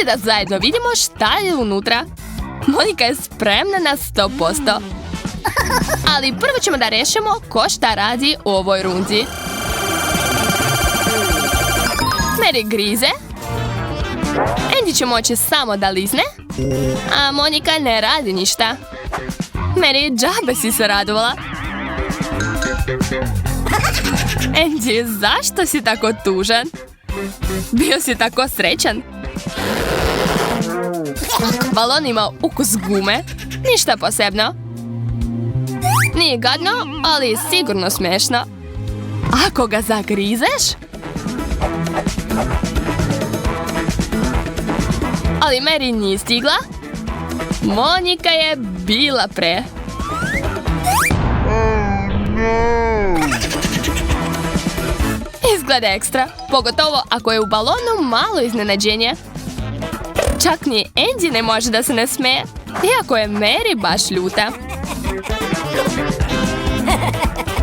Ajde da zajedno vidimo šta je unutra. Monika je spremna na 100%. Ali prvo ćemo da rešimo ko šta radi u ovoj rundi. Mary grize. Andy će moći samo da lizne. A Monika ne radi ništa. Mary, džabe si se radovala. Andy, zašto si tako tužan? Bio si tako srećan. Balon ima ukus gume. Ništa posebno. Nije gadno, ali sigurno smiješno. Ako ga zagrizeš? Ali Mary nije stigla. Monika je bila pre. Izgleda ekstra, pogotovo ako je u balonu malo iznenađenje. Čak ni Andy ne može da se ne smeje, iako je Mary baš ljuta.